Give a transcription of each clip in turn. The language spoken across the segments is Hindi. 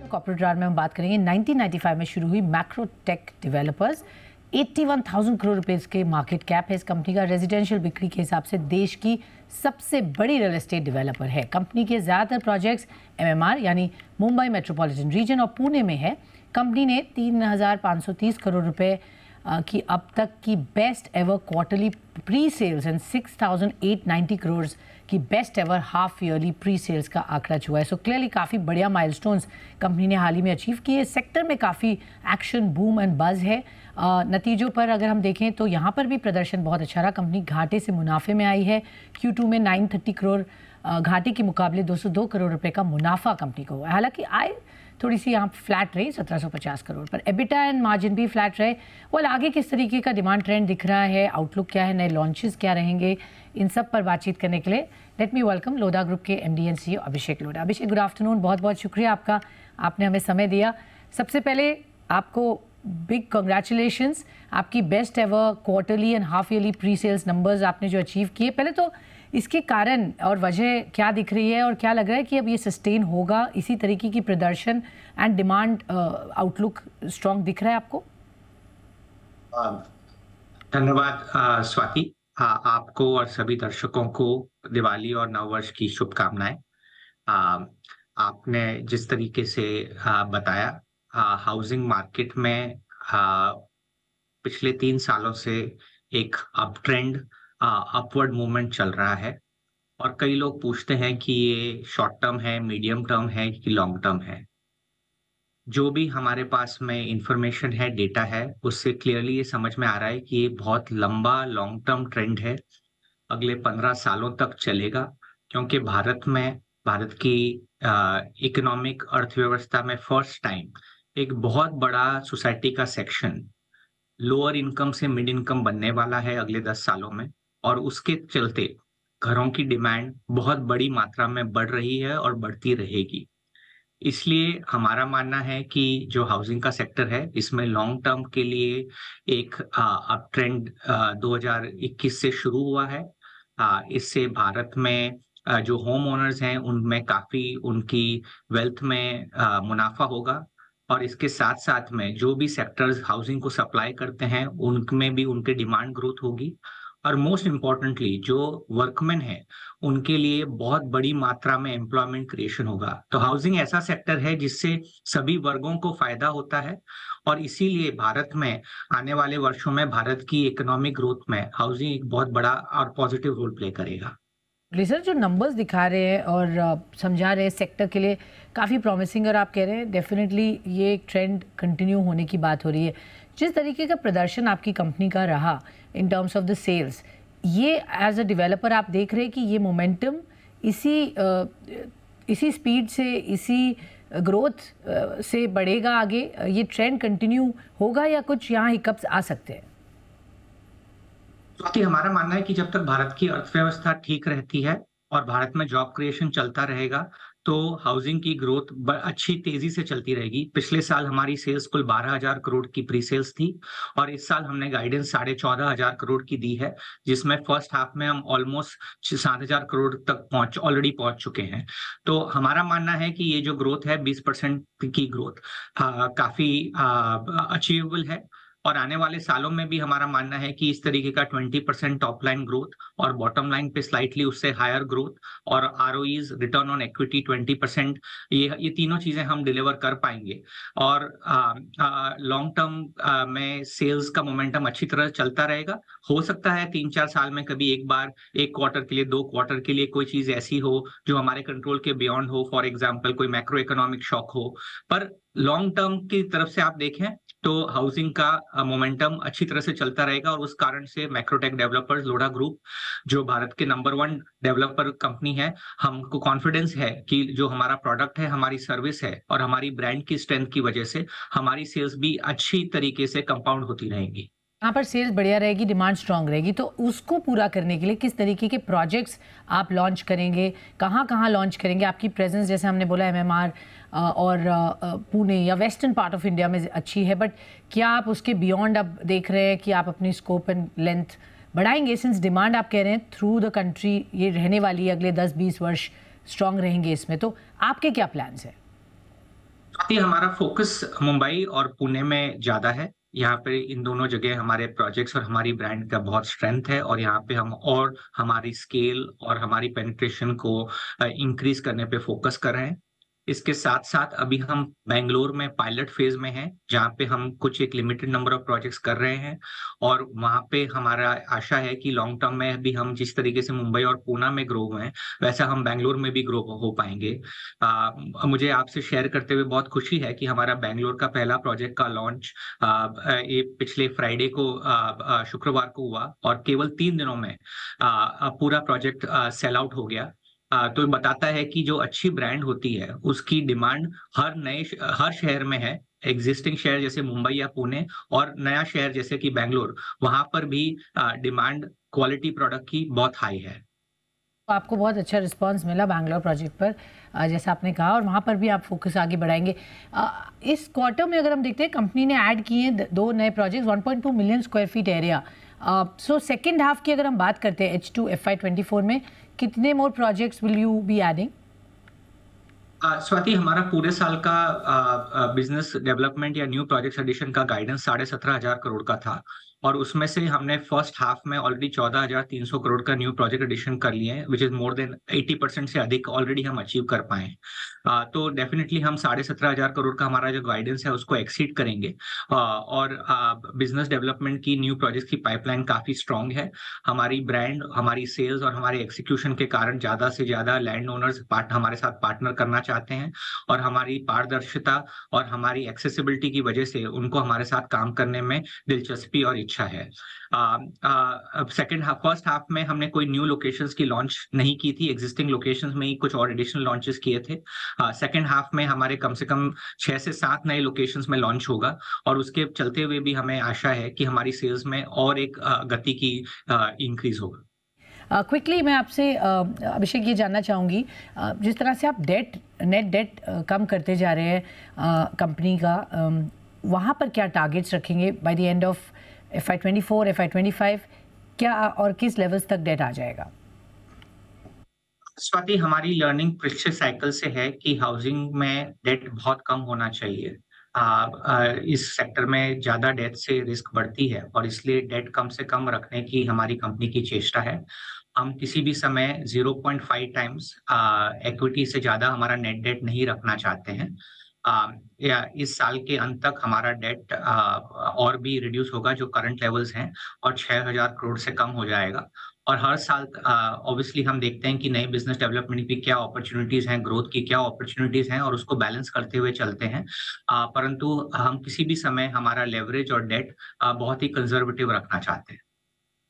कॉर्पोरेट रार में हम बात करेंगे 1995 में शुरू हुई मैक्रोटेक डेवलपर्स। 81,000 करोड़ रुपए के मार्केट कैप है इस कंपनी का। रेजिडेंशियल बिक्री के हिसाब से देश की सबसे बड़ी रियल एस्टेट डेवलपर है। कंपनी के ज़्यादातर प्रोजेक्ट्स एमएमआर यानी मुंबई मेट्रोपॉलिटन रीजन और पुणे में है। कंपनी ने 3,530 करोड़ रुपए की अब तक की best ever quarterly pre sales and 6,890 crore की best ever half yearly pre sales का आंकड़ा छुआ है। सो क्लियरली काफ़ी बढ़िया माइलस्टोन्स कंपनी ने हाल ही में अचीव किए। सेक्टर में काफ़ी एक्शन बूम एंड बज़ है। नतीजों पर अगर हम देखें तो यहाँ पर भी प्रदर्शन बहुत अच्छा रहा। कंपनी घाटे से मुनाफे में आई है। Q2 में 930 करोड़ घाटे के मुकाबले 202 करोड़ रुपए का मुनाफा कंपनी को हुआ। हालांकि आय थोड़ी सी यहाँ फ्लैट रही 1750 करोड़ पर। एबिटा एंड मार्जिन भी फ्लैट रहे। वो आगे किस तरीके का डिमांड ट्रेंड दिख रहा है, आउटलुक क्या है, नए लॉन्चेस क्या रहेंगे, इन सब पर बातचीत करने के लिए let me welcome Lodha group के MD and CEO Abhishek Lodha. Abhishek, good afternoon. बहुत बहुत शुक्रिया आपका, आपने हमें समय दिया। सबसे पहले आपको बिग कंग्रेचुलेशंस, आपकी best ever quarterly and half yearly pre sales numbers आपने जो अचीव किए। पहले तो इसके कारण और वजह क्या दिख रही है और क्या लग रहा है कि अब ये सस्टेन होगा, इसी तरीके की प्रदर्शन एंड डिमांड आउटलुक स्ट्रॉन्ग दिख रहा है आपको? धन्यवाद स्वाति। आपको और सभी दर्शकों को दिवाली और नववर्ष की शुभकामनाएं। आपने जिस तरीके से बताया, हाउसिंग मार्केट में पिछले 3 सालों से एक अप ट्रेंड, अपवर्ड मूवमेंट चल रहा है और कई लोग पूछते हैं कि ये शॉर्ट टर्म है, मीडियम टर्म है कि लॉन्ग टर्म है। जो भी हमारे पास में इंफॉर्मेशन है, डेटा है, उससे क्लियरली ये समझ में आ रहा है कि ये बहुत लंबा लॉन्ग टर्म ट्रेंड है, अगले 15 सालों तक चलेगा। क्योंकि भारत की इकोनॉमिक अर्थव्यवस्था में फर्स्ट टाइम एक बहुत बड़ा सोसाइटी का सेक्शन लोअर इनकम से मिड इनकम बनने वाला है अगले 10 सालों में, और उसके चलते घरों की डिमांड बहुत बड़ी मात्रा में बढ़ रही है और बढ़ती रहेगी। इसलिए हमारा मानना है कि जो हाउसिंग का सेक्टर है, इसमें लॉन्ग टर्म के लिए एक अप ट्रेंड 2021 से शुरू हुआ है। इससे भारत में जो होम ओनर्स हैं उनमें काफी उनकी वेल्थ में मुनाफा होगा, और इसके साथ साथ में जो भी सेक्टर्स हाउसिंग को सप्लाई करते हैं उनमें भी उनके डिमांड ग्रोथ होगी। और मोस्ट इम्पोर्टेंटली जो वर्कमैन है उनके लिए बहुत बड़ी मात्रा में एम्प्लॉयमेंट क्रिएशन होगा। तो हाउसिंग ऐसा सेक्टर है जिससे सभी वर्गों को फायदा होता है, और इसीलिए भारत में आने वाले वर्षों में भारत की इकोनॉमिक ग्रोथ में हाउसिंग एक बहुत बड़ा और पॉजिटिव रोल प्ले करेगा। सर, जो नंबर्स दिखा रहे हैं और समझा रहे हैं सेक्टर के लिए काफ़ी प्रॉमिसिंग, और आप कह रहे हैं डेफिनेटली ये एक ट्रेंड कंटिन्यू होने की बात हो रही है। जिस तरीके का प्रदर्शन आपकी कंपनी का रहा in terms of the sales, ये एज अ डेवलपर आप देख रहे हैं कि ये मोमेंटम इसी स्पीड से, इसी ग्रोथ से बढ़ेगा आगे, ये ट्रेंड कंटिन्यू होगा या कुछ यहाँ हिकअप्स आ सकते हैं? तो हमारा मानना है कि जब तक भारत की अर्थव्यवस्था ठीक रहती है और भारत में जॉब क्रिएशन चलता रहेगा, तो हाउसिंग की ग्रोथ अच्छी तेजी से चलती रहेगी। पिछले साल हमारी सेल्स कुल 12,000 करोड़ की प्री सेल्स थी, और इस साल हमने गाइडेंस 14,500 करोड़ की दी है, जिसमें फर्स्ट हाफ में हम ऑलमोस्ट 7,000 करोड़ तक ऑलरेडी पहुंच चुके हैं। तो हमारा मानना है कि ये जो ग्रोथ है 20% की ग्रोथ काफी अचीवेबल है, और आने वाले सालों में भी हमारा मानना है कि इस तरीके का 20% टॉप लाइन ग्रोथ और बॉटम लाइन पे स्लाइटली उससे हायर ग्रोथ और ROEs, रिटर्न ऑन इक्विटी 20%, ये तीनों चीजें हम डिलीवर कर पाएंगे। और लॉन्ग टर्म में सेल्स का मोमेंटम अच्छी तरह चलता रहेगा। हो सकता है 3-4 साल में कभी एक बार, एक क्वार्टर के लिए, 2 क्वार्टर के लिए कोई चीज ऐसी हो जो हमारे कंट्रोल के बियॉन्ड हो, फॉर एग्जाम्पल कोई मैक्रो इकोनॉमिक शॉक हो, पर लॉन्ग टर्म की तरफ से आप देखें तो हाउसिंग का मोमेंटम अच्छी तरह से चलता रहेगा। और उस कारण से मैक्रोटेक डेवलपर्स लोढ़ा ग्रुप, जो भारत के नंबर 1 डेवलपर कंपनी है, हमको कॉन्फिडेंस है कि जो हमारा प्रोडक्ट है, हमारी सर्विस है और हमारी ब्रांड की स्ट्रेंथ की वजह से हमारी सेल्स भी अच्छी तरीके से कंपाउंड होती रहेंगी। यहाँ पर सेल्स बढ़िया रहेगी, डिमांड स्ट्रांग रहेगी, तो उसको पूरा करने के लिए किस तरीके के प्रोजेक्ट्स आप लॉन्च करेंगे, कहाँ कहाँ लॉन्च करेंगे? आपकी प्रेजेंस जैसे हमने बोला MMR और पुणे या वेस्टर्न पार्ट ऑफ इंडिया में अच्छी है, बट क्या आप उसके बियॉन्ड अब देख रहे हैं कि आप अपनी स्कोप एंड लेंथ बढ़ाएंगे, सिंस डिमांड आप कह रहे हैं थ्रू द कंट्री ये रहने वाली है, अगले 10-20 वर्ष स्ट्रांग रहेंगे इसमें, तो आपके क्या प्लान्स हैं? हमारा फोकस मुंबई और पुणे में ज़्यादा है। यहाँ पे इन दोनों जगह हमारे प्रोजेक्ट्स और हमारी ब्रांड का बहुत स्ट्रेंथ है और यहाँ पे हम और हमारी स्केल और हमारी पेनिट्रेशन को इंक्रीज़ करने पे फोकस कर रहे हैं। इसके साथ-साथ अभी हम बैंगलोर में पायलट फ़ेज़ में हैं, जहाँ पे हम कुछ एक लिमिटेड नंबर ऑफ प्रोजेक्ट्स कर रहे हैं और वहाँ पे हमारा आशा है कि लॉन्ग टर्म में भी हम जिस तरीके से मुंबई और पुणे में ग्रो हुए हैं, वैसा हम बैंगलोर में भी ग्रो हो पाएँगे। मुझे आपसे शेयर करते हुए बहुत खुशी है कि हमारा बैंगलोर का पहला प्रोजेक्ट का लॉन्च ये पिछले फ्राइडे को शुक्रवार को हुआ और केवल 3 दिनों में पूरा प्रोजेक्ट सेल आउट हो गया। तो ये बताता है कि जो अच्छी ब्रांड होती है, उसकी डिमांड हर शहर में है। एक्जिस्टिंग शहर जैसे मुंबई या पुणे और नया शहर जैसे कि बैंगलोर, वहाँ पर भी डिमांड क्वालिटी प्रोडक्ट की बहुत हाई है। आपको बहुत अच्छा रिस्पांस मिला बैंगलोर प्रोजेक्ट पर, जैसा आपने कहा, और वहाँ पर भी आप फोकस आगे बढ़ाएंगे। इस क्वार्टर में अगर हम देखते हैं, कंपनी ने ऐड किए हैं 2 नए projects, 1.2 million square feet area. So second half की अगर हम बात करते हैं H2 FY24 में, कितने more projects will you be adding? Swati, हमारा पूरे साल का बिजनेस डेवलपमेंट या न्यू प्रोजेक्ट एडिशन का गाइडेंस 17,500 करोड़ का था और उसमें से हमने फर्स्ट हाफ में ऑलरेडी 14,300 करोड़ का न्यू प्रोजेक्ट एडिशन कर लिए हैं, विच इज मोर देन 80% से अधिक ऑलरेडी हम अचीव कर पाए हैं। तो डेफिनेटली हम 17,500 करोड़ का हमारा जो गाइडेंस है उसको एक्सीड करेंगे और बिजनेस डेवलपमेंट की न्यू प्रोजेक्ट की पाइपलाइन काफी स्ट्रांग है। हमारी ब्रांड, हमारी सेल्स और हमारे एक्सिक्यूशन के कारण ज्यादा से ज्यादा लैंड ओनर्स हमारे साथ पार्टनर करना चाहते हैं और हमारी पारदर्शिता और हमारी एक्सेसिबिलिटी की वजह से उनको हमारे साथ काम करने में दिलचस्पी और इच्छा है। फर्स्ट हाफ में हमने कोई न्यू लोकेशंस की लॉन्च नहीं की थी, एग्जिस्टिंग लोकेशंस में ही कुछ और एडिशनल लॉन्चेस किए थे। सेकेंड हाफ में हमारे कम से कम 6 से 7 नए लोकेशंस में लॉन्च होगा और उसके चलते हुए भी हमें आशा है कि हमारी सेल्स में और एक गति की इंक्रीज होगा। क्विकली मैं आपसे अभिषेक ये जानना चाहूँगी, जिस तरह से आप नेट डेट कम करते जा रहे हैं कंपनी का, वहाँ पर क्या टारगेट्स रखेंगे by the end of FY24, FY25, क्या और किस लेवल्स तक डेट आ जाएगा? स्वाति, हमारी लर्निंग पिछले साइकिल से है कि हाउसिंग में डेट बहुत कम होना चाहिए। इस सेक्टर में ज्यादा डेट से रिस्क बढ़ती है और इसलिए डेट कम से कम रखने की हमारी कंपनी की चेष्टा है। हम किसी भी समय 0.5 टाइम्स इक्विटी से ज्यादा हमारा नेट डेट नहीं रखना चाहते हैं। या इस साल के अंत तक हमारा डेट और भी रिड्यूस होगा जो करंट लेवल्स हैं और 6,000 करोड़ से कम हो जाएगा। और हर साल ऑब्वियसली हम देखते हैं कि नई बिजनेस डेवलपमेंट की क्या अपॉर्चुनिटीज हैं, ग्रोथ की क्या अपॉर्चुनिटीज हैं और उसको बैलेंस करते हुए चलते हैं। परंतु हम किसी भी समय हमारा लेवरेज और डेट बहुत ही कंजर्वेटिव रखना चाहते हैं।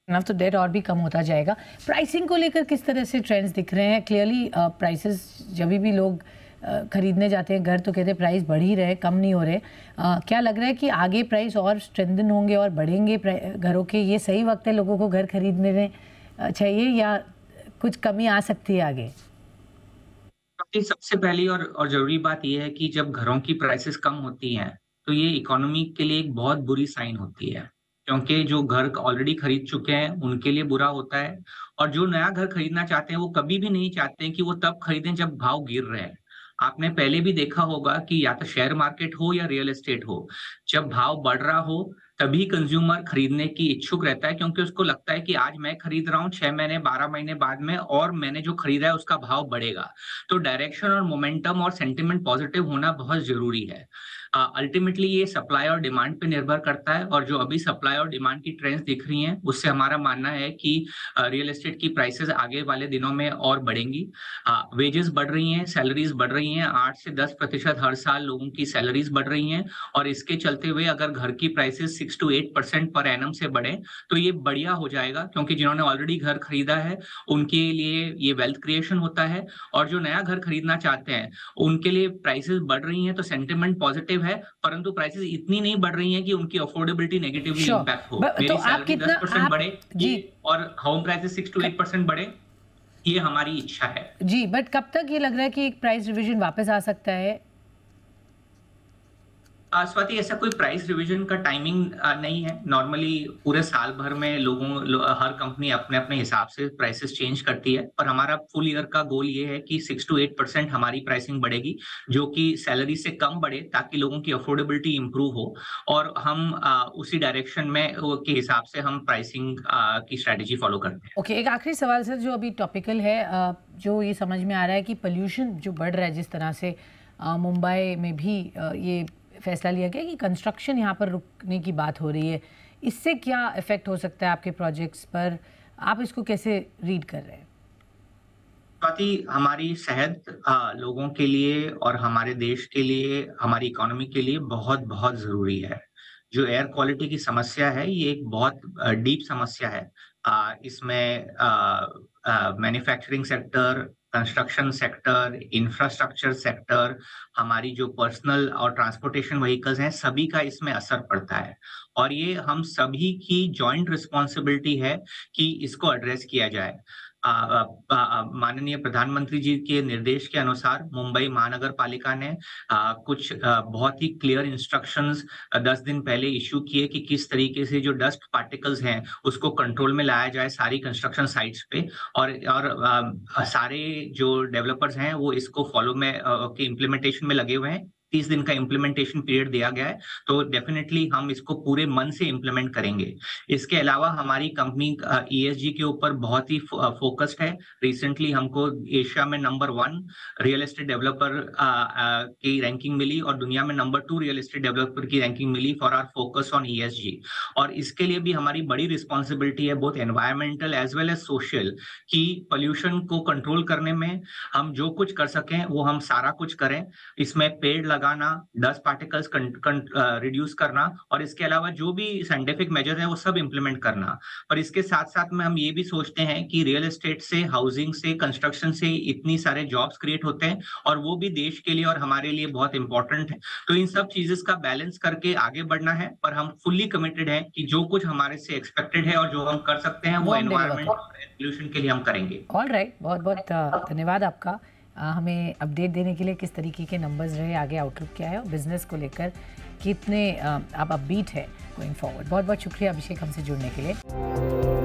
अब तो डेट और भी कम होता जाएगा। प्राइसिंग को लेकर किस तरह से ट्रेंड्स दिख रहे हैं? क्लियरली प्राइसेस, जब भी लोग खरीदने जाते हैं घर, तो कहते हैं प्राइस बढ़ ही रहे, कम नहीं हो रहे। क्या लग रहा है कि आगे प्राइस और स्ट्रेंथन होंगे और बढ़ेंगे घरों के? ये सही वक्त है लोगों को घर खरीदने में चाहिए या कुछ कमी आ सकती है आगे? सबसे पहली और जरूरी बात यह है कि जब घरों की प्राइसेस कम होती हैं तो ये इकोनॉमी के लिए एक बहुत बुरी साइन होती है, क्योंकि जो घर ऑलरेडी खरीद चुके हैं उनके लिए बुरा होता है और जो नया घर खरीदना चाहते हैं वो कभी भी नहीं चाहते हैं कि वो तब खरीदें जब भाव गिर रहे हैं। आपने पहले भी देखा होगा कि या तो शेयर मार्केट हो या रियल एस्टेट हो, जब भाव बढ़ रहा हो तभी कंज्यूमर खरीदने की इच्छुक रहता है, क्योंकि उसको लगता है कि आज मैं खरीद रहा हूँ, 6 महीने 12 महीने बाद में और मैंने जो खरीदा है उसका भाव बढ़ेगा। तो डायरेक्शन और मोमेंटम और सेंटिमेंट पॉजिटिव होना बहुत जरूरी है। अल्टीमेटली ये सप्लाई और डिमांड पे निर्भर करता है और जो अभी सप्लाई और डिमांड की ट्रेंड्स दिख रही हैं उससे हमारा मानना है कि रियल एस्टेट की प्राइसेस आगे वाले दिनों में और बढ़ेंगी। वेजेस बढ़ रही हैं, सैलरीज बढ़ रही हैं, 8 से 10% हर साल लोगों की सैलरीज बढ़ रही हैं और इसके चलते हुए अगर घर की प्राइसेस 6 to 8% पर एनम से बढ़े तो ये बढ़िया हो जाएगा, क्योंकि जिन्होंने ऑलरेडी घर खरीदा है उनके लिए ये वेल्थ क्रिएशन होता है और जो नया घर खरीदना चाहते हैं उनके लिए प्राइसेस बढ़ रही हैं तो सेंटिमेंट पॉजिटिव है, परंतु प्राइसेस इतनी नहीं बढ़ रही हैं कि उनकी अफोर्डेबिलिटी नेगेटिवली इंपैक्ट हो। मेरी तो सैलरी 10% बढ़े जी और होम प्राइसेस 6 to 8% बढ़े, ये हमारी इच्छा है जी। बट कब तक ये लग रहा है कि एक प्राइस रिवीजन वापस आ सकता है? स्वाति, ऐसा कोई प्राइस रिवीजन का टाइमिंग नहीं है। नॉर्मली पूरे साल भर में हर कंपनी अपने-अपने हिसाब से प्राइसेस चेंज करती है, पर हमारा फुल ईयर का गोल ये है कि 6 टू 8% हमारी प्राइसिंग बढ़ेगी, जो कि सैलरी से कम बढ़े ताकि लोगों की अफोर्डेबिलिटी इम्प्रूव हो और हम उसी डायरेक्शन में के हिसाब से हम प्राइसिंग की स्ट्रैटेजी फॉलो करते हैं। ओके, एक आखिरी सवाल सर जो अभी टॉपिकल है, जो ये समझ में आ रहा है कि पोल्यूशन जो बढ़ रहा है जिस तरह से, मुंबई में भी ये फैसला लिया गया कि कंस्ट्रक्शन यहाँ पर रुकने की बात हो रही है, इससे क्या इफेक्ट हो सकता है आपके प्रोजेक्ट्स पर? आप इसको कैसे रीड कर रहे हैं? स्वाति, हमारी सेहत लोगों के लिए और हमारे देश के लिए, हमारी इकोनॉमी के लिए बहुत बहुत जरूरी है। जो एयर क्वालिटी की समस्या है, ये एक बहुत डीप समस्या है। इसमें manufacturing sector, construction sector, infrastructure sector, हमारी जो पर्सनल और ट्रांसपोर्टेशन व्हीकल्स हैं, सभी का इसमें असर पड़ता है और ये हम सभी की जॉइंट रिस्पॉन्सिबिलिटी है कि इसको एड्रेस किया जाए। माननीय प्रधानमंत्री जी के निर्देश के अनुसार मुंबई महानगर पालिका ने कुछ बहुत ही क्लियर इंस्ट्रक्शंस 10 दिन पहले इश्यू किए कि किस तरीके से जो डस्ट पार्टिकल्स हैं उसको कंट्रोल में लाया जाए सारी कंस्ट्रक्शन साइट्स पे और सारे जो डेवलपर्स हैं वो इसको फॉलो में के इम्प्लीमेंटेशन में लगे हुए हैं। 30 दिन का इम्प्लीमेंटेशन पीरियड दिया गया है, तो डेफिनेटली हम इसको पूरे मन से इम्प्लीमेंट करेंगे। इसके अलावा हमारी कंपनी ईएसजी के ऊपर बहुत ही फोकस्ड है। रिसेंटली हमको एशिया में नंबर 1 रियल एस्टेट डेवलपर की रैंकिंग मिली और दुनिया में नंबर 2 रियल एस्टेट डेवलपर की रैंकिंग मिली for our focus on ESG. और इसके लिए भी हमारी बड़ी रिस्पॉन्सिबिलिटी है, both environmental as well as social, कि पोल्यूशन को कंट्रोल करने में हम जो कुछ कर सकें वो हम सारा कुछ करें। इसमें पेड़ लगाना, डस्ट पार्टिकल्स रिड्यूस करना और इसके अलावा जो भी साइंटिफिक मेजर है वो सब इंप्लीमेंट करना। और इसके साथ साथ में हम ये भी सोचते हैं कि रियल एस्टेट से, हाउसिंग से, कंस्ट्रक्शन से इतनी सारे जॉब्स क्रिएट होते हैं और वो भी देश के लिए और हमारे लिए बहुत इंपॉर्टेंट है। तो इन सब चीजेस का बैलेंस करके आगे बढ़ना है, पर हम फुल्ली कमिटेड हैं कि जो कुछ हमारे से एक्सपेक्टेड है और जो हम कर सकते हैं वो एनवायरमेंट और पोल्यूशन के लिए हम करेंगे। ऑल राइट, बहुत बहुत धन्यवाद आपका हमें अपडेट देने के लिए। किस तरीके के नंबर्स रहे, आगे आउटलुक क्या है और बिजनेस को लेकर कितने आप अपबीट है गोइंग फॉरवर्ड। बहुत बहुत शुक्रिया अभिषेक हमसे जुड़ने के लिए।